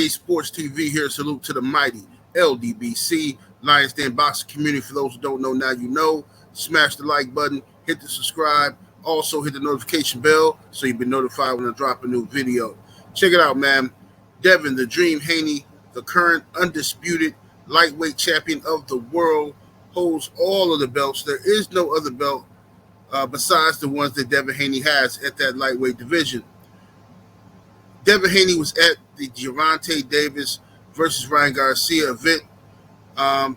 EA Sports TV here. Salute to the mighty ldbc Lions Den boxing community. For those who don't know, now you know. Smash the like button, hit the subscribe, also hit the notification bell so you'll be notified when I drop a new video. Check it out, man. Devin the Dream Haney, the current undisputed lightweight champion of the world, holds all of the belts. There is no other belt besides the ones that Devin Haney has at that lightweight division. Devin Haney was at the Gervonta Davis versus Ryan Garcia event.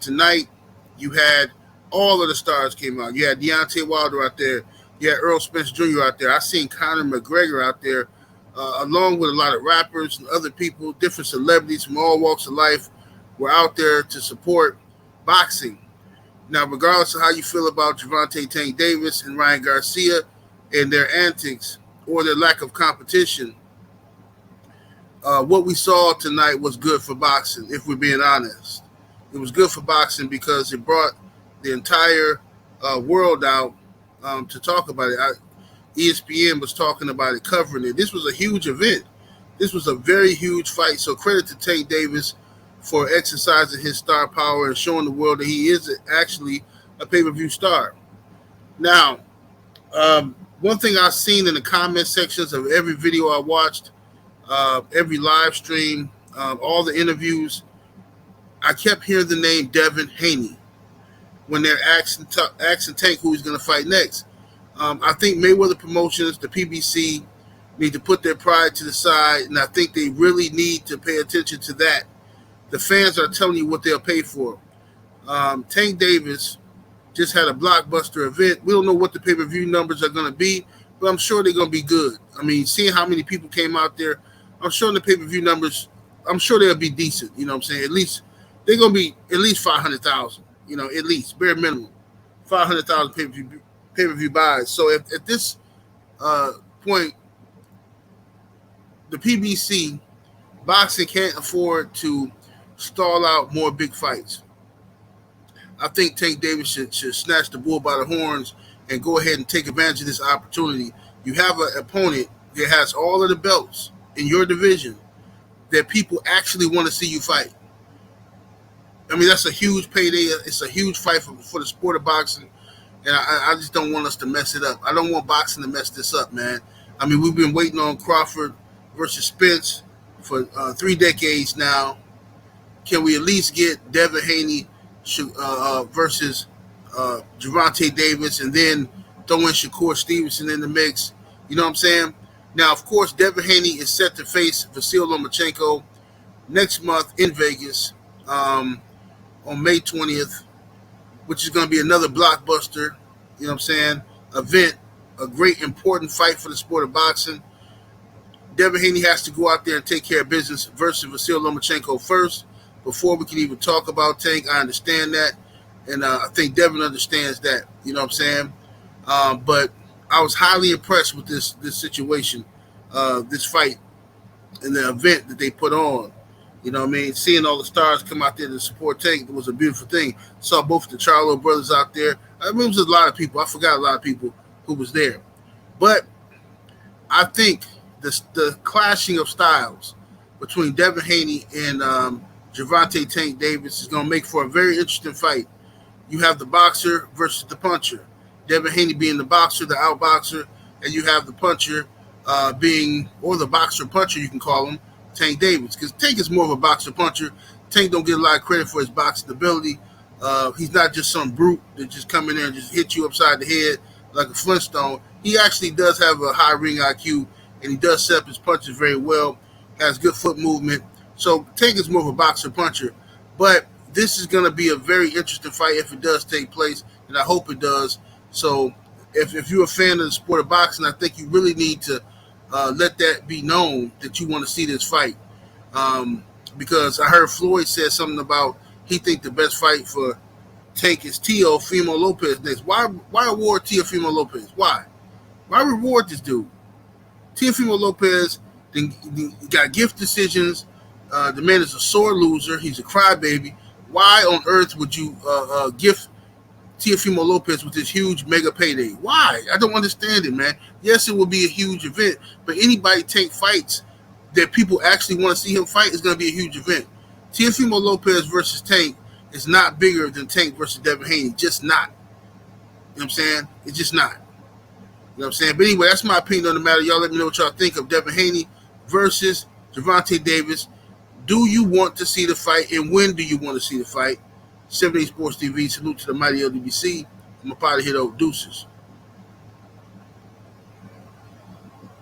Tonight, you had all of the stars came out. You had Deontay Wilder out there. You had Earl Spence Jr. out there. I seen Conor McGregor out there, along with a lot of rappers and other people, different celebrities from all walks of life were out there to support boxing. Now, regardless of how you feel about Gervonta Tank Davis and Ryan Garcia and their antics or their lack of competition, what we saw tonight was good for boxing, if we're being honest. It was good for boxing because it brought the entire world out to talk about it. ESPN was talking about it, covering it. This was a huge event. This was a very huge fight. So credit to Tank Davis for exercising his star power and showing the world that he is actually a pay-per-view star. Now, one thing I've seen in the comment sections of every video I watched, every live stream, all the interviews, I kept hearing the name Devin Haney when they're asking Tank who he's going to fight next. I think Mayweather Promotions, the PBC, need to put their pride to the side, and I think they really need to pay attention to that. The fans are telling you what they'll pay for. Tank Davis just had a blockbuster event. We don't know what the pay-per-view numbers are going to be, but I'm sure they're going to be good. I mean, seeing how many people came out there, I'm sure the pay-per-view numbers, I'm sure they'll be decent. You know what I'm saying? At least they're going to be at least 500,000, you know, at least, bare minimum, 500,000 pay-per-view buys. So at this point, the PBC, boxing can't afford to stall out more big fights. I think Tank Davis should snatch the bull by the horns and go ahead and take advantage of this opportunity. You have an opponent that has all of the belts in your division that people actually want to see you fight. I mean, that's a huge payday. It's a huge fight for the sport of boxing, and I just don't want us to mess it up. I don't want boxing to mess this up, man. I mean, we've been waiting on Crawford versus Spence for 3 decades now. Can we at least get Devin Haney versus Gervonta Davis and then throw in Shakur Stevenson in the mix? You know what I'm saying? Now, of course, Devin Haney is set to face Vasyl Lomachenko next month in Vegas on May 20th, which is going to be another blockbuster, you know what I'm saying, event, a great important fight for the sport of boxing. Devin Haney has to go out there and take care of business versus Vasyl Lomachenko first before we can even talk about Tank. I understand that, and I think Devin understands that, you know what I'm saying? But I was highly impressed with this situation, this fight, and the event that they put on. You know what I mean? Seeing all the stars come out there to support Tank was a beautiful thing. Saw both the Charlo brothers out there. I mean, it was a lot of people. I forgot a lot of people who was there. But I think the clashing of styles between Devin Haney and Gervonta Tank Davis is going to make for a very interesting fight. You have the boxer versus the puncher. Devin Haney being the boxer, the outboxer, and you have the puncher or the boxer-puncher, you can call him, Tank Davis. Because Tank is more of a boxer-puncher. Tank don't get a lot of credit for his boxing ability. He's not just some brute that just come in there and just hit you upside the head like a Flintstone. He actually does have a high ring IQ, and he does set up his punches very well, has good foot movement. So Tank is more of a boxer-puncher. But this is going to be a very interesting fight if it does take place, and I hope it does. So if you're a fan of the sport of boxing, I think you really need to let that be known that you want to see this fight. Because I heard Floyd said something about he think the best fight for Tank is Teofimo Lopez next. Why award Teofimo Lopez? Why reward this dude? Teofimo Lopez got gift decisions. The man is a sore loser. He's a crybaby. Why on earth would you gift Teofimo Lopez with this huge mega payday? Why? I don't understand it, man. Yes, it will be a huge event, but anybody Tank fights, that people actually want to see him fight, it's going to be a huge event. Teofimo Lopez versus Tank is not bigger than Tank versus Devin Haney. Just not. You know what I'm saying? It's just not. You know what I'm saying? But anyway, that's my opinion on the matter. Y'all let me know what y'all think of Devin Haney versus Gervonta Davis. Do you want to see the fight, and when do you want to see the fight? 78 Sports TV. Salute to the mighty LDBC. I'm up out of here, though. Deuces.